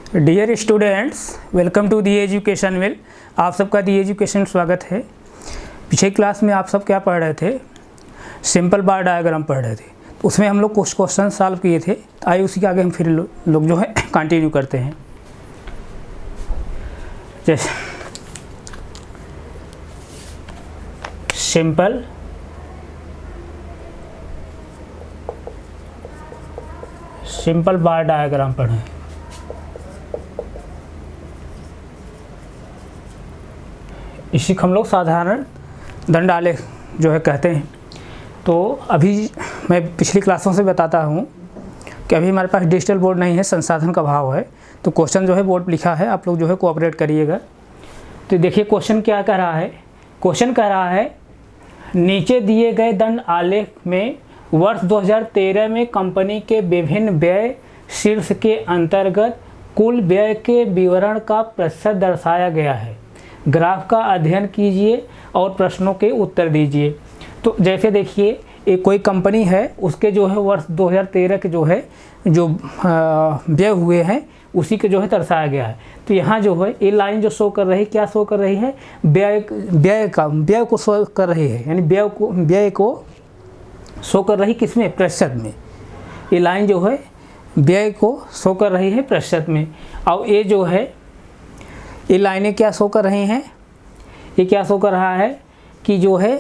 Dear students, welcome to the education will. आप सबका दी education स्वागत है। पिछले क्लास में आप सब क्या पढ़ रहे थे? सिंपल बार डायग्राम पढ़ रहे थे। तो उसमें हम लोग कुछ क्वेश्चन सॉल्व किए थे। तो आइए उसी के आगे हम फिर लोग जो है कंटिन्यू करते हैं। जैसे सिंपल बार डायग्राम पढ़ें। इसी को हम लोग साधारण दंड आलेख जो है कहते हैं। तो अभी मैं पिछली क्लासों से बताता हूँ कि अभी हमारे पास डिजिटल बोर्ड नहीं है, संसाधन का अभाव है। तो क्वेश्चन जो है बोर्ड पर लिखा है, आप लोग जो है कोऑपरेट करिएगा। तो देखिए क्वेश्चन क्या कह रहा है। क्वेश्चन कह रहा है नीचे दिए गए दंड आलेख में वर्ष 2013 में कंपनी के विभिन्न व्यय शीर्ष के अंतर्गत कुल व्यय के विवरण का प्रतिशत दर्शाया गया है। ग्राफ का अध्ययन कीजिए और प्रश्नों के उत्तर दीजिए। तो जैसे देखिए एक कोई कंपनी है, उसके जो है वर्ष 2013 के जो है व्यय हुए हैं उसी के जो है दर्शाया गया है। तो यहाँ जो है ये लाइन जो शो कर रही है, क्या शो कर रही है? व्यय को शो कर रही है, यानी व्यय को शो कर रही किसमें? प्रतिशत में। ये लाइन जो है व्यय को शो कर रही है प्रतिशत में। और ये जो है ये लाइनें क्या शो कर रही हैं? ये क्या शो कर रहा है कि जो है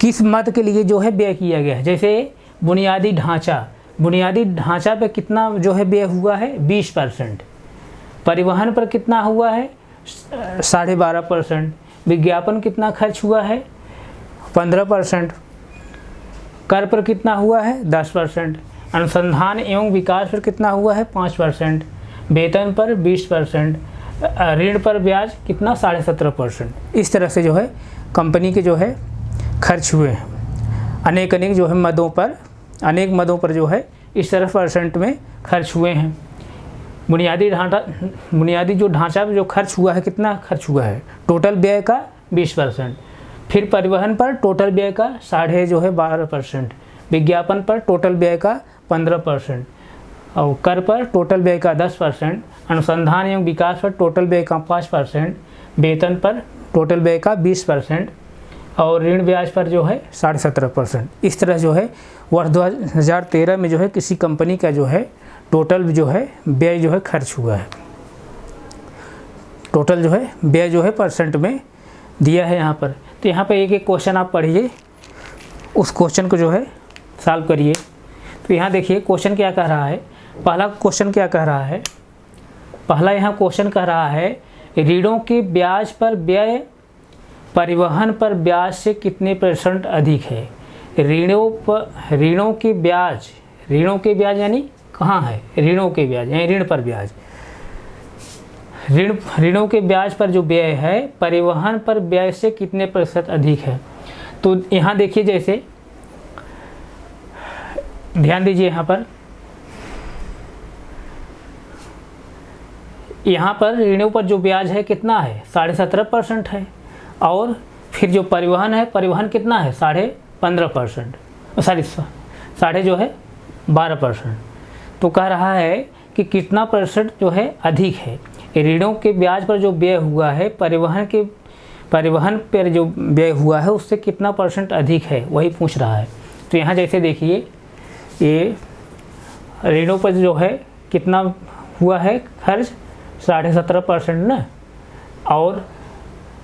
किस मद के लिए जो है व्यय किया गया है। जैसे बुनियादी ढांचा पे कितना जो है व्यय हुआ है? 20%। परिवहन पर कितना हुआ है? 12.5%। विज्ञापन कितना खर्च हुआ है? 15%। कर पर कितना हुआ है? 10%। अनुसंधान एवं विकास पर कितना हुआ है? 5%। वेतन पर 20%। ऋण पर ब्याज कितना? 17.5%। इस तरह से जो है कंपनी के जो है खर्च हुए हैं। अनेक जो है अनेक मदों पर जो है इस तरह परसेंट में खर्च हुए हैं। बुनियादी जो ढांचा जो खर्च हुआ है, कितना खर्च हुआ है? टोटल व्यय का 20%। फिर परिवहन पर टोटल व्यय का 12.5%। विज्ञापन पर टोटल व्यय का 15%। और कर पर टोटल व्यय का 10%। अनुसंधान एवं विकास पर टोटल व्यय का 5%। वेतन पर टोटल व्यय का 20%। और ऋण ब्याज पर जो है 17.5%। इस तरह जो है वर्ष 2013 में जो है किसी कंपनी का जो है टोटल जो है व्यय जो है खर्च हुआ है। टोटल जो है व्यय जो है परसेंट में दिया है यहाँ पर। तो यहाँ पर एक एक क्वेश्चन आप पढ़िए, उस क्वेश्चन को जो है सॉल्व करिए। तो यहाँ देखिए क्वेश्चन क्या कह रहा है। पहला क्वेश्चन क्या कह रहा है? पहला यहाँ क्वेश्चन कह रहा है ऋणों के ब्याज पर व्यय परिवहन पर ब्याज से कितने % अधिक है? ऋणों के ब्याज यानी कहाँ है? ऋणों के ब्याज यानी ऋण पर ब्याज। ऋणों के ब्याज पर जो व्यय है परिवहन पर ब्याज से कितने % अधिक है? तो यहाँ देखिए, जैसे ध्यान दीजिए यहाँ पर ऋणों पर जो ब्याज है कितना है? 17.5% है। और फिर जो परिवहन है, परिवहन कितना है? 15.5%। सॉरी, 12%। तो कह रहा है कि कितना % जो है अधिक है? ऋणों के ब्याज पर जो व्यय हुआ है परिवहन पर जो व्यय हुआ है उससे कितना % अधिक है, वही पूछ रहा है। तो यहाँ जैसे देखिए ये ऋणों पर जो है कितना हुआ है खर्च? 17.5% ना। और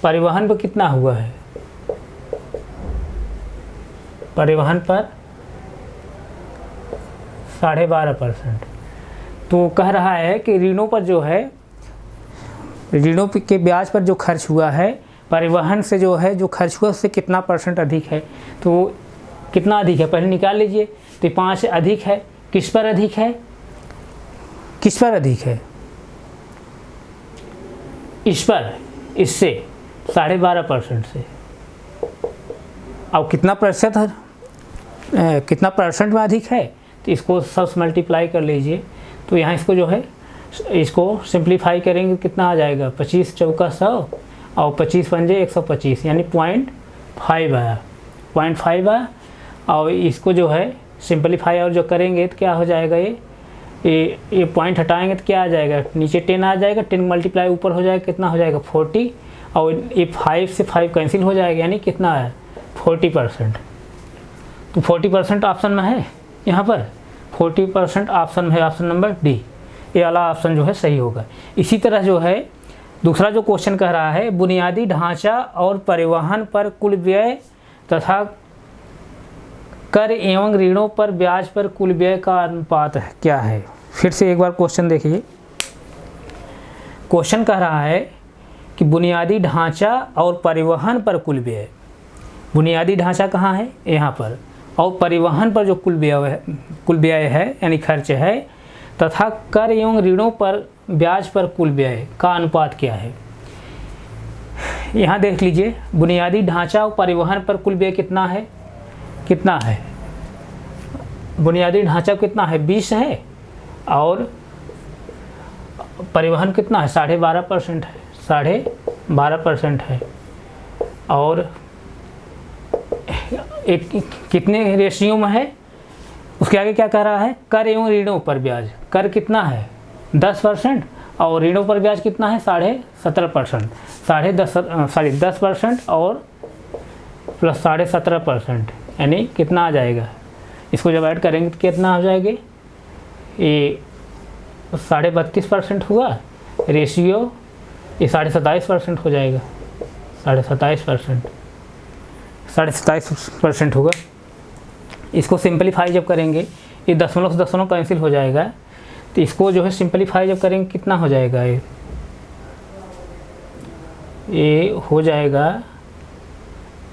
परिवहन पर कितना हुआ है? परिवहन पर 12.5%। तो कह रहा है कि ऋणों पर जो है ऋणों के ब्याज पर जो खर्च हुआ है परिवहन से जो है जो खर्च हुआ उससे कितना % अधिक है। तो कितना अधिक है पहले निकाल लीजिए। तो 5 अधिक है। किस पर अधिक है? किस पर अधिक है? इस पर, इससे 12.5% से। और कितना % है? कितना % में अधिक है? तो इसको सब मल्टीप्लाई कर लीजिए। तो यहाँ इसको जो है इसको सिंप्लीफाई करेंगे कितना आ जाएगा? 25 चौका 100 और 25 पंजे 125 यानी 0.5 आया। 0.5 आया। और इसको जो है सिंप्लीफाई और जो करेंगे तो क्या हो जाएगा? ये पॉइंट हटाएंगे तो क्या आ जाएगा, नीचे 10 आ जाएगा, 10 मल्टीप्लाई ऊपर हो जाएगा, कितना हो जाएगा 40, और ये 5 से 5 कैंसिल हो जाएगा, यानी कितना है 40%। तो 40% ऑप्शन में है, यहाँ पर 40% ऑप्शन में है, ऑप्शन नंबर डी, ये वाला ऑप्शन जो है सही होगा। इसी तरह जो है दूसरा जो क्वेश्चन कह रहा है, बुनियादी ढांचा और परिवहन पर कुल व्यय तथा कर एवं ऋणों पर ब्याज पर कुल व्यय का अनुपात क्या है। फिर से एक बार क्वेश्चन देखिए। क्वेश्चन कह रहा है कि बुनियादी ढांचा और परिवहन पर कुल व्यय, बुनियादी ढांचा कहाँ है, यहाँ पर, और परिवहन पर जो कुल व्यय है यानी खर्च है, तथा कर एवं ऋणों पर ब्याज पर कुल व्यय का अनुपात क्या है। यहाँ देख लीजिए, बुनियादी ढांचा और परिवहन पर कुल व्यय कितना है, कितना है, बुनियादी ढांचा कितना है 20 है, और परिवहन कितना है 12.5% है, 12.5% है, और एक कितने रेशियो में है, उसके आगे क्या कह रहा है, कर एवं ऋणों पर ब्याज, कर कितना है 10% और ऋणों पर ब्याज कितना है 17.5%, 10% और प्लस 17.5%, यानी कितना आ जाएगा, इसको जब ऐड करेंगे तो कितना हो जाएगा, ये 32.5% हुआ, रेशियो ये 27.5% हो जाएगा, 27.5% होगा। इसको सिंपलीफाई जब करेंगे, ये दशमलव से दशमलव कैंसिल हो जाएगा, तो इसको जो है सिंपलीफाई जब करेंगे कितना हो जाएगा, ये हो जाएगा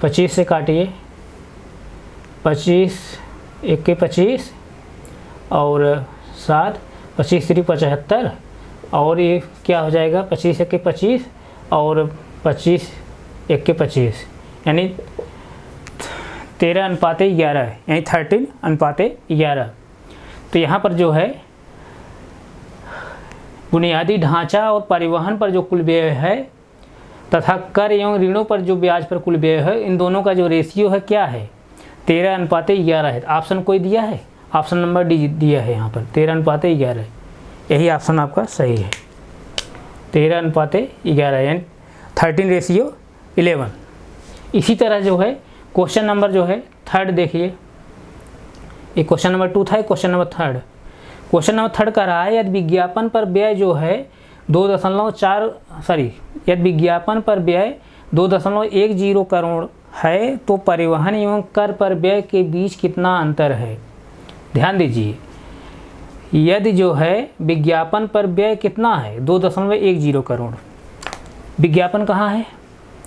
25 से काटिए, 25 1 के 25 और 7, 25 3 75, और ये क्या हो जाएगा 25 1 के 25 और 25 1 के 25, यानी 13:11 है, यानी 13:11। तो यहाँ पर जो है बुनियादी ढांचा और परिवहन पर जो कुल व्यय है तथा कर एवं ऋणों पर जो ब्याज पर कुल व्यय है, इन दोनों का जो रेशियो है क्या है 13:11 है। ऑप्शन कोई दिया है, ऑप्शन नंबर डी दिया है यहाँ पर 13:11, यही ऑप्शन आपका सही है 13:11, यानी 13:11। इसी तरह जो है क्वेश्चन नंबर जो है थर्ड देखिए, ये क्वेश्चन नंबर 2 था, question number third. Question number third का रहा है, यदि विज्ञापन पर व्यय जो है 2.10 करोड़ है तो परिवहन एवं कर पर व्यय के बीच कितना अंतर है। ध्यान दीजिए, यदि जो है विज्ञापन पर व्यय कितना है 2.10 करोड़, विज्ञापन कहाँ है,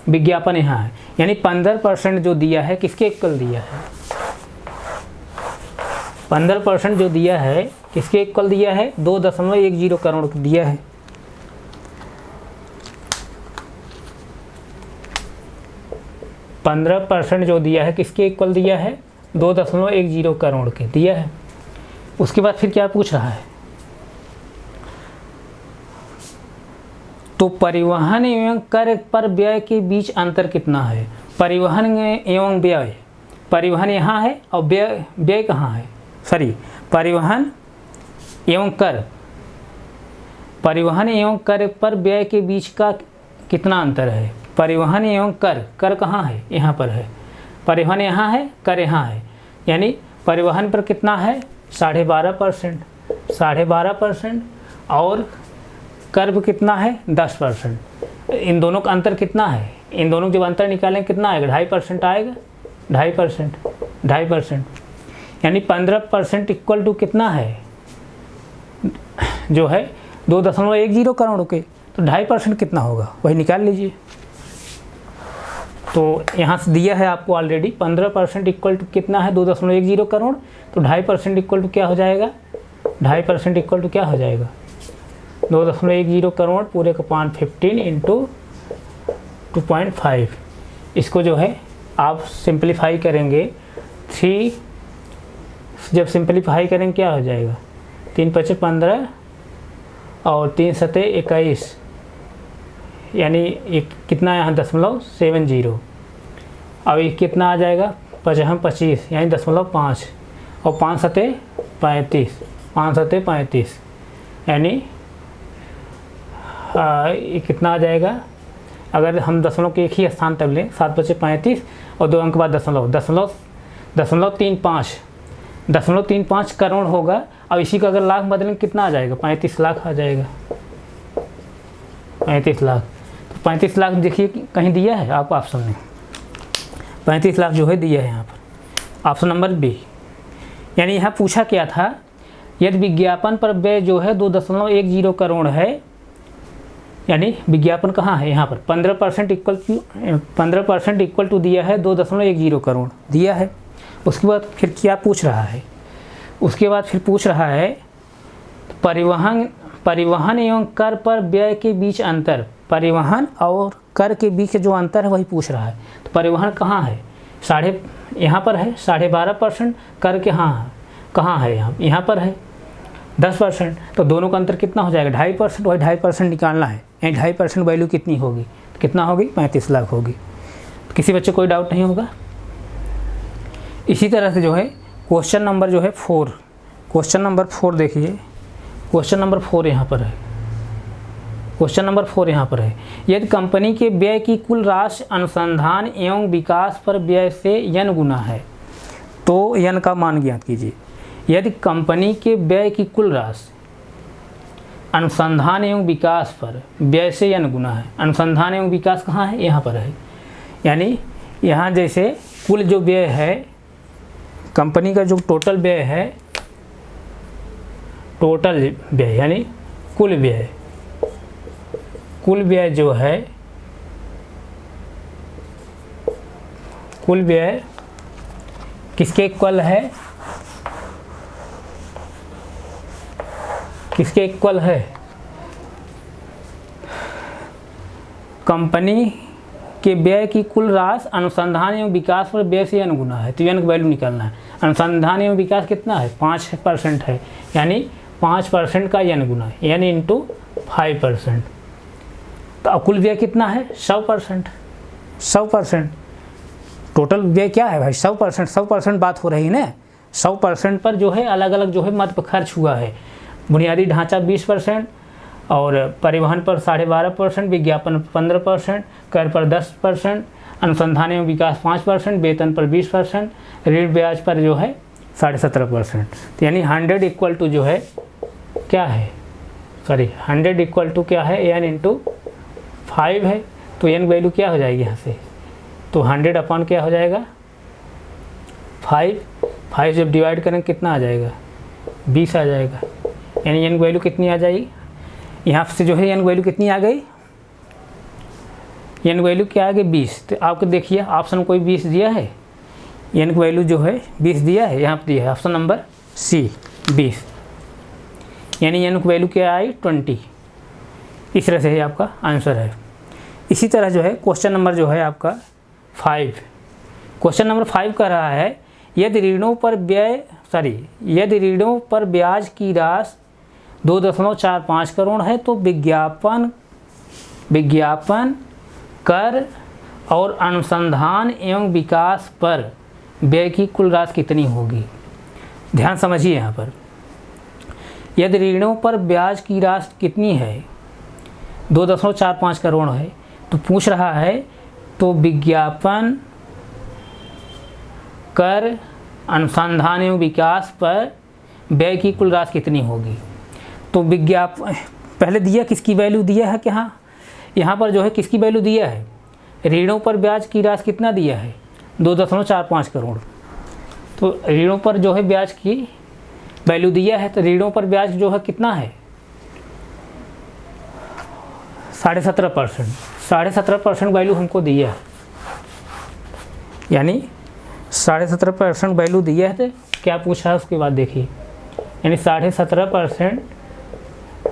विज्ञापन यहाँ है, यानी 15% जो दिया है किसके इक्वल दिया है, 15% जो दिया है किसके इक्वल दिया है 2.10 करोड़ दिया है। %15 जो दिया है किसके इक्वल दिया है 2.10 करोड़ के दिया है। उसके बाद फिर क्या पूछ रहा है, तो परिवहन एवं कर पर व्यय के बीच अंतर कितना है। परिवहन एवं व्यय, परिवहन यहाँ है और व्यय कहाँ है, सॉरी परिवहन एवं कर, परिवहन एवं कर पर व्यय के बीच का कितना अंतर है। परिवहन एवं कर, कर कहाँ है, यहाँ पर है, परिवहन यहाँ है, कर यहाँ है, यानी परिवहन पर कितना है 12.5%, और कर पर कितना है 10%। इन दोनों का अंतर कितना है, इन दोनों जब अंतर निकालें कितना आएगा 2.5% आएगा, 2.5%, यानी 15% इक्वल टू कितना है जो है 2.10 करोड़ के, तो 2.5% कितना होगा वही निकाल लीजिए। तो यहाँ से दिया है आपको ऑलरेडी 15% इक्वल टू कितना है 2.10 करोड़, तो 2.5% इक्वल टू क्या हो जाएगा, 2.5% इक्वल टू क्या हो जाएगा 2.10 करोड़ पूरे का 15 इंटू 2.5। इसको जो है आप सिंप्लीफाई करेंगे, 3 जब सिंप्लीफाई करेंगे क्या हो जाएगा 3 × 5 = 15 और 3 × 7 = 21, यानी एक कितना यहाँ 0.70। अब ये कितना आ जाएगा 5 × 25 यानी 0.5 और 5 × 7 = 35 5 सत्ते 35, यानी ये कितना आ जाएगा, अगर हम दशमलव के एक ही स्थान तक लें, 7 बचे 35 और 2 अंक बाद दशमलव 35 करोड़ होगा। अब इसी का अगर लाख बदलें कितना आ जाएगा, 35 लाख आ जाएगा, 35 लाख। तो 35 लाख देखिए कहीं दिया है आपको ऑप्शन में, 35 लाख जो है दिया है यहाँ पर, ऑप्शन नंबर बी। यानी यहाँ पूछा क्या था, यदि विज्ञापन पर व्यय जो है 2.10 करोड़ है, यानी विज्ञापन कहाँ है यहाँ पर 15% इक्वल टू दिया है 2.10 करोड़ दिया है। उसके बाद फिर क्या पूछ रहा है, उसके बाद फिर पूछ रहा है परिवहन एवं कर पर व्यय के बीच अंतर, परिवहन और कर के बीच जो अंतर है वही पूछ रहा है। तो परिवहन कहाँ है, यहाँ पर है 12.5%, कर के कहाँ है यहाँ पर है 10%, तो दोनों का अंतर कितना हो जाएगा 2.5%, वही 2.5% निकालना है। यानी 2.5% वैल्यू कितनी होगी, तो कितना होगी 35 लाख होगी। तो किसी बच्चे कोई डाउट नहीं होगा। इसी तरह से जो है क्वेश्चन नंबर जो है 4, क्वेश्चन नंबर 4 देखिए, क्वेश्चन नंबर 4 यहाँ पर है, क्वेश्चन नंबर 4 यहाँ पर है। यदि कंपनी के व्यय की कुल राशि अनुसंधान एवं विकास पर व्यय से n गुना है, तो n का मान ज्ञात कीजिए। यदि कंपनी के व्यय की कुल राशि अनुसंधान एवं विकास पर व्यय से n गुना है, अनुसंधान एवं विकास कहाँ है, यहाँ पर है। यानी यहाँ जैसे कुल जो व्यय है, कंपनी का जो टोटल व्यय है, टोटल व्यय यानी कुल व्यय, कुल व्यय जो है, कुल व्यय किसके इक्वल है, किसके इक्वल है, कंपनी के व्यय की कुल राशि अनुसंधान एवं विकास पर व्यय से n गुना है। तो n का वैल्यू निकालना है। अनुसंधान एवं विकास कितना है 5% है, यानी 5% का n गुना है, n इंटू 5%। तो अब कुल व्यय कितना है 100%। टोटल व्यय क्या है भाई 100% बात हो रही ना। 100% पर जो है अलग अलग जो है मद पर खर्च हुआ है। बुनियादी ढांचा 20% और परिवहन पर 12.5%, विज्ञापन 15%, कर पर 10%, अनुसंधान एवं विकास 5%, वेतन पर 20%, ऋण ब्याज पर जो है 17.5%। तो यानी 100 इक्वल टू जो है क्या है, 100 इक्वल टू क्या है n इंटू 5 है। तो n वैल्यू क्या हो जाएगी यहाँ से, तो 100 अपॉन क्या हो जाएगा 5 जब डिवाइड करेंगे कितना आ जाएगा 20 आ जाएगा। यानी n वैल्यू कितनी आ जाएगी, यहाँ से जो है n वैल्यू कितनी आ गई, n वैल्यू क्या आ गई 20। तो आपको देखिए ऑप्शन कोई 20 दिया है, n वैल्यू जो है 20 दिया है, यहाँ पर दिया है ऑप्शन नंबर सी 20। यानी n वैल्यू क्या आई 20। इस तरह से ही आपका आंसर है। इसी तरह जो है क्वेश्चन नंबर जो है आपका 5, क्वेश्चन नंबर 5 कह रहा है यदि ऋणों पर ब्याज की राशि 2.45 करोड़ है तो विज्ञापन कर और अनुसंधान एवं विकास पर व्यय की कुल राशि कितनी होगी। ध्यान समझिए यहाँ पर, यदि ऋणों पर ब्याज की राशि कितनी है 2.45 करोड़ है, तो पूछ रहा है तो विज्ञापन कर अनुसंधान एवं विकास पर व्यय की कुल राशि कितनी होगी। तो विज्ञापन पहले दिया किसकी वैल्यू दिया है, क्या यहाँ पर जो है किसकी वैल्यू दिया है, ऋणों पर ब्याज की राशि कितना दिया है 2.45 करोड़। तो ऋणों पर जो है ब्याज की वैल्यू दिया है, तो ऋणों पर ब्याज जो है कितना है 17.5%। 17.5% वैल्यू हमको दिया है, यानी 17.5% वैल्यू दिया है। तो क्या पूछा है उसके बाद देखिए, यानी 17.5%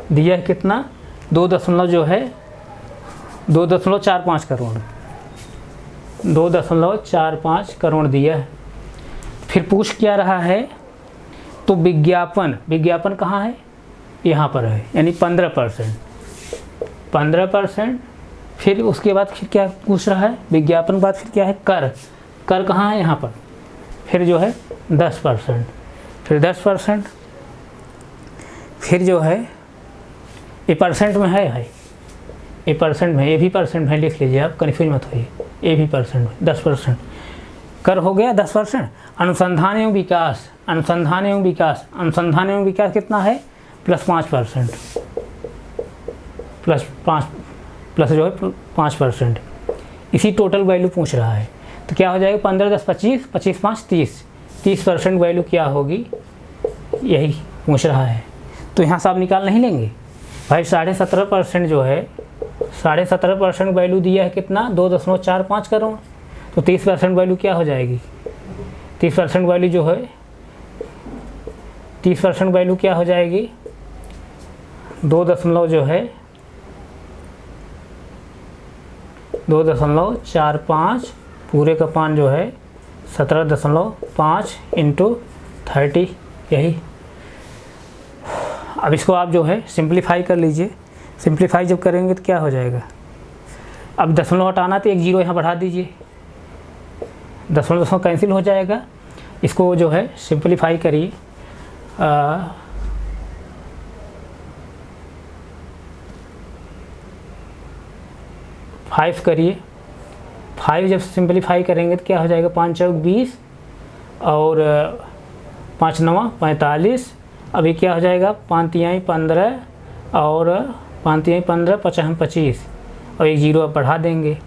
दिया है कितना 2.45 करोड़, 2.45 करोड़ दिया है। फिर पूछ क्या रहा है, तो विज्ञापन कहाँ है, यहाँ पर है, यानी 15%। फिर उसके बाद फिर क्या पूछ रहा है, विज्ञापन के बाद फिर क्या है कर कहाँ है, यहाँ पर फिर जो है 10%, फिर 10%, फिर जो है ये परसेंट में है ये परसेंट में, ये भी परसेंट में, लिख लीजिए आप, कन्फ्यूज मत होइए, ये भी परसेंट में 10%। कर हो गया 10%। अनुसंधान एवं विकास, अनुसंधान एवं विकास, अनुसंधान एवं विकास कितना है +5%, प्लस जो है 5%। इसी टोटल वैल्यू पूछ रहा है, तो क्या हो जाएगा 15 10 25, 25 5 30% वैल्यू क्या होगी, यही पूछ रहा है। तो यहाँ से आप निकाल नहीं लेंगे भाई। 17.5% जो है, 17.5% वैल्यू दिया है कितना 2.45 करोड़, तो 30% वैल्यू क्या हो जाएगी, 30% वैल्यू जो है, 30% वैल्यू क्या हो जाएगी 2.45 पूरे का 5 जो है 17.5 इंटू 30, यही। अब इसको आप जो है सिंप्लीफाई कर लीजिए। सिंप्लीफाई जब करेंगे तो क्या हो जाएगा, अब दशमलव हटाना तो एक जीरो यहाँ बढ़ा दीजिए, दशमलव कैंसिल हो जाएगा। इसको जो है सिंप्लीफाई करिए, 5 करिए, 5 जब सिंप्लीफाई करेंगे तो क्या हो जाएगा 5 चौक 20 और 5 9 45। अभी क्या हो जाएगा 5 तिहाई 15 और 5 तिहाई 15 5 25 और एक जीरो आप बढ़ा देंगे,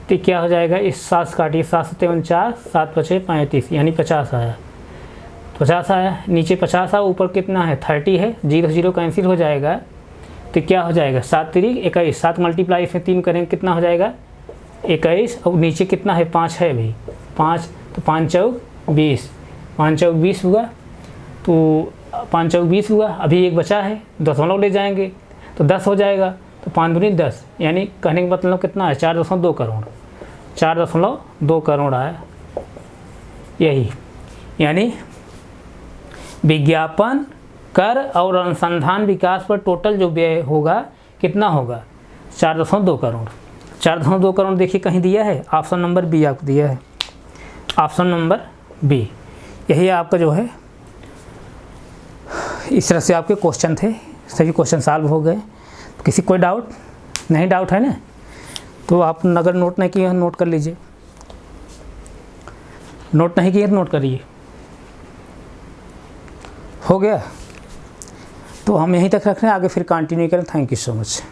तो क्या हो जाएगा, इस 7 काटिए, 7 7 49, 7 5 35, यानी 50 आया, 50 आया। नीचे 50 आया, ऊपर कितना है 30 है, 0 0 कैंसिल हो जाएगा, तो क्या हो जाएगा 7 3 21, 7 मल्टीप्लाई इसमें 3 करेंगे कितना हो जाएगा 21, और नीचे कितना है 5 है भाई 5, तो 5 चौक 20, 5 चौक 20 हुआ, तो 5 चौक 20 हुआ। अभी एक बचा है, दशमलव ले जाएंगे तो 10 हो जाएगा, तो 5 दूनी 10, यानी कहने का मतलब कितना है 4.2 करोड़, 4.2 करोड़ आया, यही। यानी विज्ञापन, कर और अनुसंधान विकास पर टोटल जो व्यय होगा कितना होगा 4.2 करोड़। 4.2 करोड़ देखिए कहीं दिया है, ऑप्शन नंबर बी आपको दिया है, ऑप्शन नंबर बी, यही आपका जो है। इस तरह से आपके क्वेश्चन थे, सभी क्वेश्चन सॉल्व हो गए। किसी कोई डाउट नहीं, डाउट है ना, तो आप अगर नोट नहीं किए नोट कर लीजिए, नोट नहीं किए तो नोट करिए। हो गया, तो हम यहीं तक रख रहे हैं, आगे फिर कंटिन्यू करें। Thank you so much.